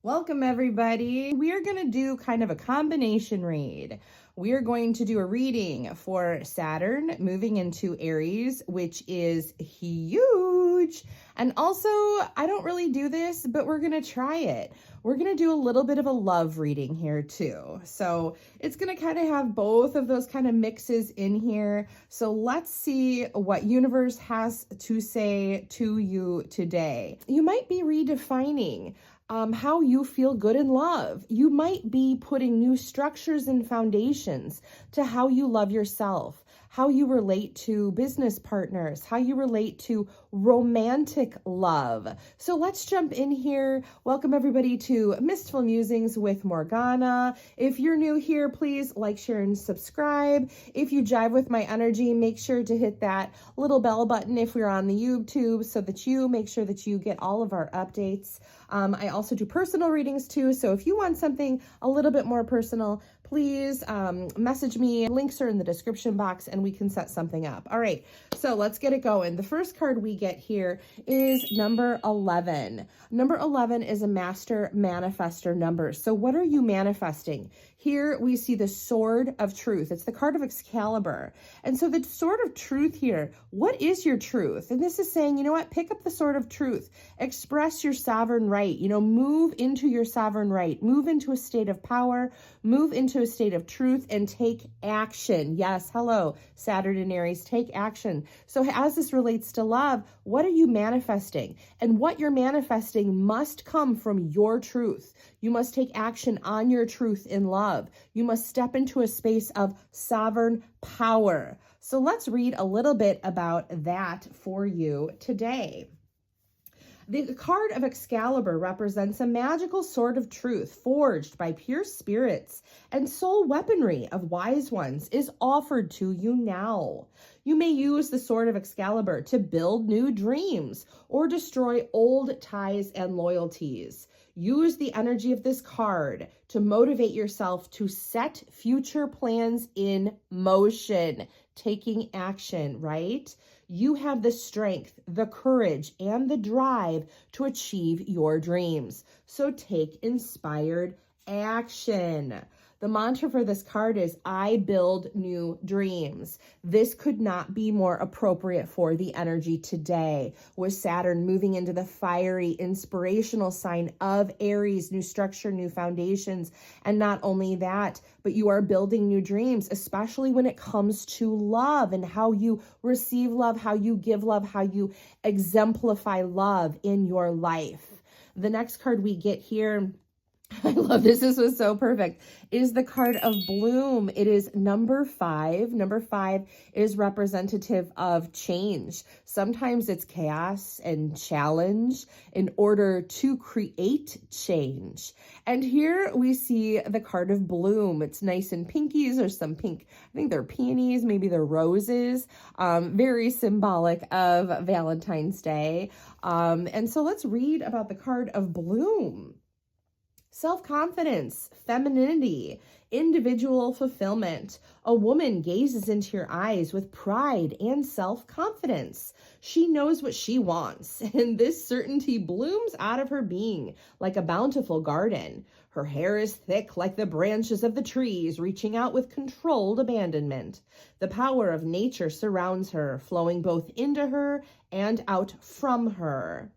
Welcome everybody. We are going to do kind of a combination read. We are going to do a reading for Saturn moving into Aries, which is huge. And also, I don't really do this, but we're going to try it. We're going to do a little bit of a love reading here too. So it's going to kind of have both of those kind of mixes in here. So let's see what universe has to say to you today. You might be redefining how you feel good in love. You might be putting new structures and foundations to how you love yourself, how you relate to business partners, how you relate to romantic love. So let's jump in here. Welcome everybody to Mistful Musings with Morgana. If you're new here, please like, share, and subscribe. If you jive with my energy, make sure to hit that little bell button if we're on the YouTube so that you make sure that you get all of our updates. I also do personal readings too, so if you want something a little bit more personal, please message me. Links are in the description box and we can set something up. All right, so let's get it going. The first card we get here is number 11. Number 11 is a master manifestor number. So what are you manifesting? Here we see the sword of truth. It's the card of Excalibur. And so the sword of truth here, what is your truth? And this is saying, you know what, pick up the sword of truth, express your sovereign right, move into your sovereign right, move into a state of power, move into a state of truth and take action. Yes, hello, Saturn and Aries, take action. So as this relates to love, what are you manifesting? And what you're manifesting must come from your truth. You must take action on your truth in love. You must step into a space of sovereign power. So let's read a little bit about that for you today. The card of Excalibur represents a magical sword of truth forged by pure spirits, and soul weaponry of wise ones is offered to you now. You may use the sword of Excalibur to build new dreams or destroy old ties and loyalties. Use the energy of this card to motivate yourself to set future plans in motion, taking action, right? You have the strength, the courage, and the drive to achieve your dreams. So take inspired action. The mantra for this card is, I build new dreams. This could not be more appropriate for the energy today, with Saturn moving into the fiery, inspirational sign of Aries, new structure, new foundations. And not only that, but you are building new dreams, especially when it comes to love and how you receive love, how you give love, how you exemplify love in your life. The next card we get here, I love this. This was so perfect. Is the card of Bloom. It is number 5. Number 5 is representative of change. Sometimes it's chaos and challenge in order to create change. And here we see the card of Bloom. It's nice and pinky. There's some pink, I think they're peonies, maybe they're roses. Very symbolic of Valentine's Day. And so let's read about the card of Bloom. Self-confidence, femininity, individual fulfillment. A woman gazes into your eyes with pride and self-confidence. She knows what she wants, and this certainty blooms out of her being like a bountiful garden. Her hair is thick like the branches of the trees, reaching out with controlled abandonment. The power of nature surrounds her, flowing both into her and out from her.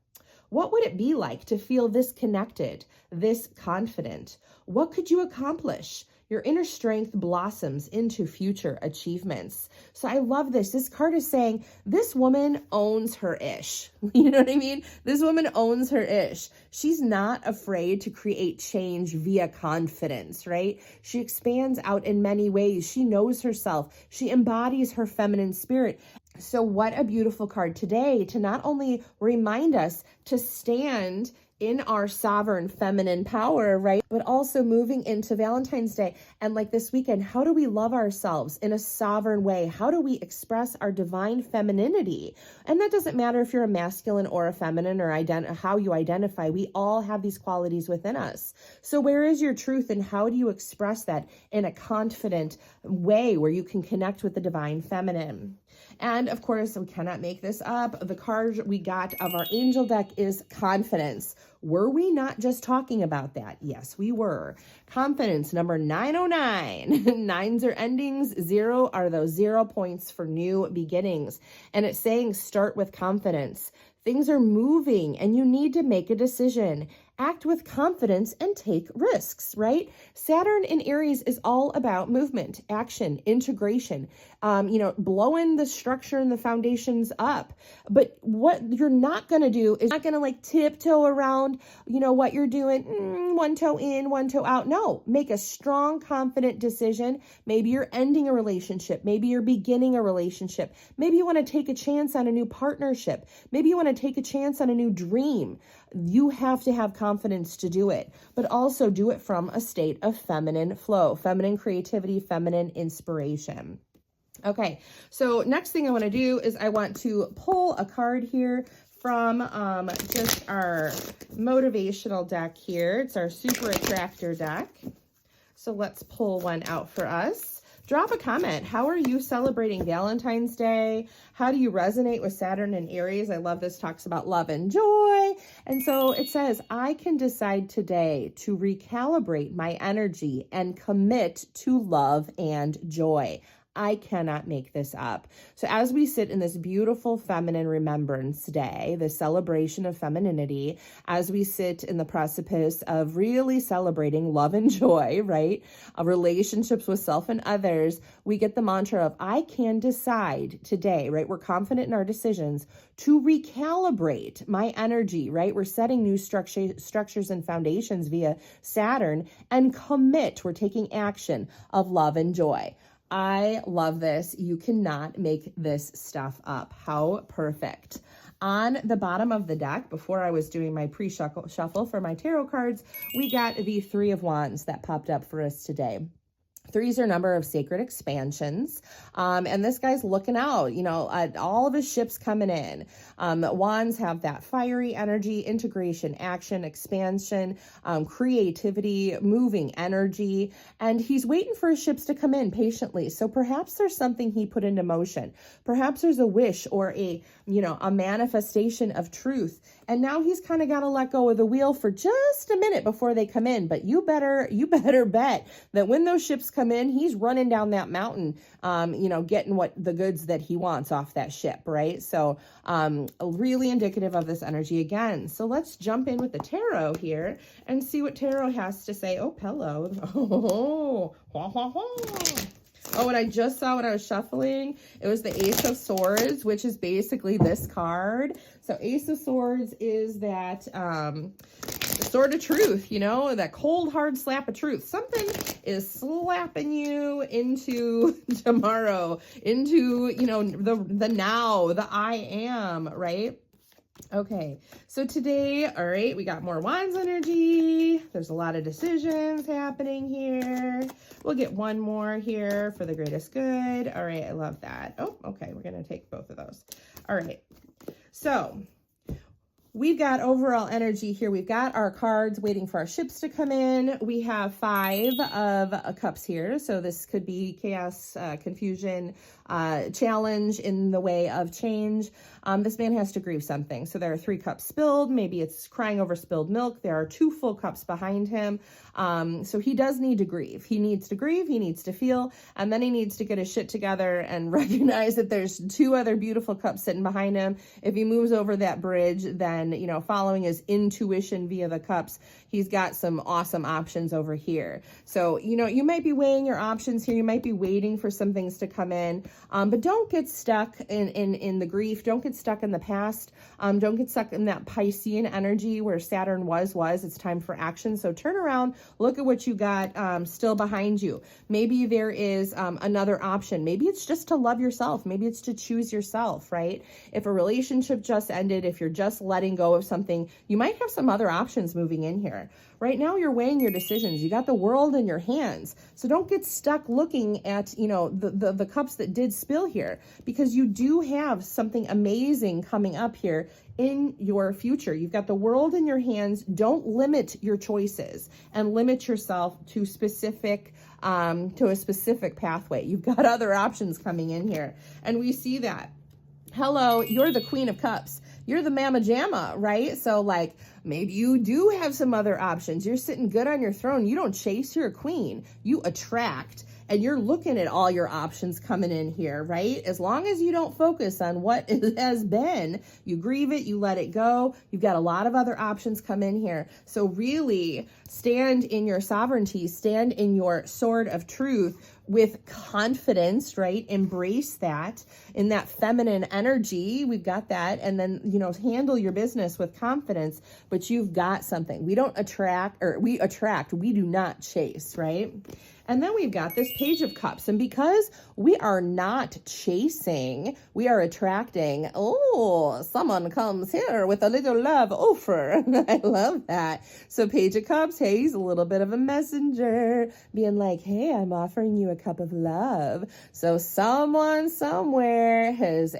What would it be like to feel this connected, this confident? What could you accomplish? Your inner strength blossoms into future achievements. So I love this. This card is saying this woman owns her ish. You know what I mean? This woman owns her ish. She's not afraid to create change via confidence, right? She expands out in many ways. She knows herself. She embodies her feminine spirit. So what a beautiful card today to not only remind us to stand in our sovereign feminine power, right? But also moving into Valentine's Day and like this weekend, how do we love ourselves in a sovereign way? How do we express our divine femininity? And that doesn't matter if you're a masculine or a feminine or how you identify. We all have these qualities within us. So where is your truth and how do you express that in a confident way where you can connect with the divine feminine? And of course, we cannot make this up. The card we got of our angel deck is confidence. Were we not just talking about that? Yes, we were. Confidence, number 909. Nines are endings. 0 are those 0 points for new beginnings. And it's saying start with confidence. Things are moving and you need to make a decision. Act with confidence and take risks, right? Saturn in Aries is all about movement, action, integration, blowing the structure and the foundations up. But what you're not going to do is not going to like tiptoe around, what you're doing, one toe in, one toe out. No, make a strong, confident decision. Maybe you're ending a relationship. Maybe you're beginning a relationship. Maybe you want to take a chance on a new partnership. Maybe you want to take a chance on a new dream. You have to have confidence to do it, but also do it from a state of feminine flow, feminine creativity, feminine inspiration. Okay, so next thing I want to do is I want to pull a card here from just our motivational deck here. It's our super attractor deck. So let's pull one out for us. Drop a comment. How are you celebrating Valentine's Day? How do you resonate with Saturn and Aries? I love this. Talks about love and joy. And so it says, I can decide today to recalibrate my energy and commit to love and joy. I cannot make this up. So as we sit in this beautiful feminine remembrance day, the celebration of femininity, as we sit in the precipice of really celebrating love and joy, right? Relationships with self and others, we get the mantra of, I can decide today, right? We're confident in our decisions to recalibrate my energy, right? We're setting new structures and foundations via Saturn and commit. We're taking action of love and joy. I love this. You cannot make this stuff up. How perfect. On the bottom of the deck, before I was doing my pre-shuffle for my tarot cards, we got the 3 of Wands that popped up for us today. 3s are number of sacred expansions. And this guy's looking out, at all of his ships coming in. Wands have that fiery energy, integration, action, expansion, creativity, moving energy. And he's waiting for his ships to come in patiently. So perhaps there's something he put into motion. Perhaps there's a wish or a manifestation of truth. And now he's kind of got to let go of the wheel for just a minute before they come in. But you better bet that when those ships come in, he's running down that mountain, getting what the goods that he wants off that ship, right? So really indicative of this energy again. So let's jump in with the tarot here and see what tarot has to say. Oh, pillow. Oh, wah, wah, wah. Oh, and I just saw when I was shuffling, it was the Ace of Swords, which is basically this card. So Ace of Swords is that sword of truth, that cold, hard slap of truth. Something is slapping you into tomorrow, into, the now, the I am, right? Okay, so today, all right, we got more Wands energy. There's a lot of decisions happening here. We'll get one more here for the greatest good. All right, I love that. Oh, okay, we're going to take both of those. All right, so we've got overall energy here. We've got our cards waiting for our ships to come in. We have 5 of cups here. So this could be chaos, confusion, challenge in the way of change. This man has to grieve something. So there are 3 cups spilled. Maybe it's crying over spilled milk. There are 2 full cups behind him. So he does need to grieve. He needs to grieve. He needs to feel. And then he needs to get his shit together and recognize that there's 2 other beautiful cups sitting behind him. If he moves over that bridge, then, following his intuition via the cups, he's got some awesome options over here. So, you might be weighing your options here. You might be waiting for some things to come in. But don't get stuck in the grief. Don't get stuck in the past. Don't get stuck in that Piscean energy where Saturn was. It's time for action. So turn around, look at what you got still behind you. Maybe there is another option. Maybe it's just to love yourself. Maybe it's to choose yourself, right? If a relationship just ended, if you're just letting go of something, you might have some other options moving in here. Right now, you're weighing your decisions. You got the world in your hands. So don't get stuck looking at, the cups that did spill here, because you do have something amazing coming up here in your future. You've got the world in your hands. Don't limit your choices and limit yourself to a specific pathway. You've got other options coming in here. And we see that. Hello, you're the Queen of Cups. You're the Mama Jamma, right? So like maybe you do have some other options. You're sitting good on your throne. You don't chase, you're a queen. You attract, and you're looking at all your options coming in here, right? As long as you don't focus on what it has been, you grieve it, you let it go. You've got a lot of other options come in here. So really stand in your sovereignty, stand in your sword of truth with confidence, right? Embrace that in that feminine energy. We've got that. And then, handle your business with confidence, but you've got something. We don't attract, or we attract, we do not chase, right? And then we've got this Page of Cups. And because we are not chasing, we are attracting. Oh, someone comes here with a little love offer. I love that. So Page of Cups, hey, he's a little bit of a messenger, being like, hey, I'm offering you a cup of love. So someone somewhere has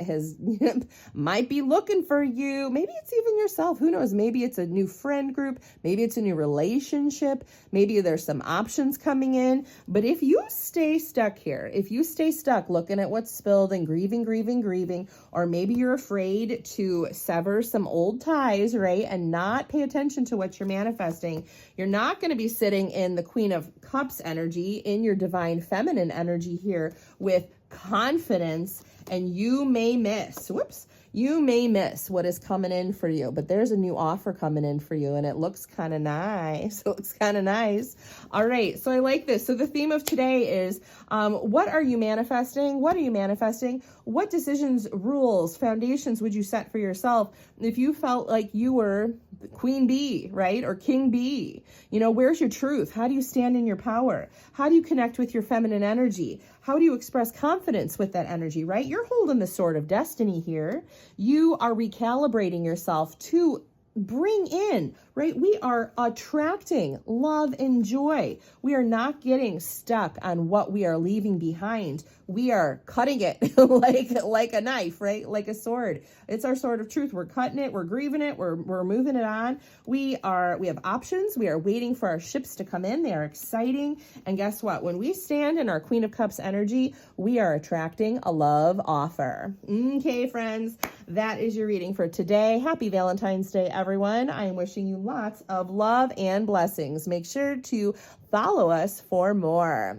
might be looking for you. Maybe it's even yourself. Who knows? Maybe it's a new friend group. Maybe it's a new relationship. Maybe there's some options coming in. But if you stay stuck here, if you stay stuck looking at what's spilled and grieving, or maybe you're afraid to sever some old ties, right, and not pay attention to what you're manifesting, you're not going to be sitting in the Queen of Cups energy, in your divine feminine energy here with confidence, and you may miss, you may miss what is coming in for you, but there's a new offer coming in for you, and it looks kind of nice. All right, so I like this. So the theme of today is, what are you manifesting? What are you manifesting? What decisions, rules, foundations would you set for yourself if you felt like you were Queen Bee, right? Or King Bee? Where's your truth? How do you stand in your power? How do you connect with your feminine energy? How do you express confidence with that energy, right? You're holding the sword of destiny here. You are recalibrating yourself to bring in, right? We are attracting love and joy. We are not getting stuck on what we are leaving behind. We are cutting it like a knife, right? Like a sword. It's our sword of truth. We're cutting it. We're grieving it. We're moving it on. We have options. We are waiting for our ships to come in. They are exciting. And guess what? When we stand in our Queen of Cups energy, we are attracting a love offer. Okay, friends, that is your reading for today. Happy Valentine's Day, everyone. I am wishing you lots of love and blessings. Make sure to follow us for more.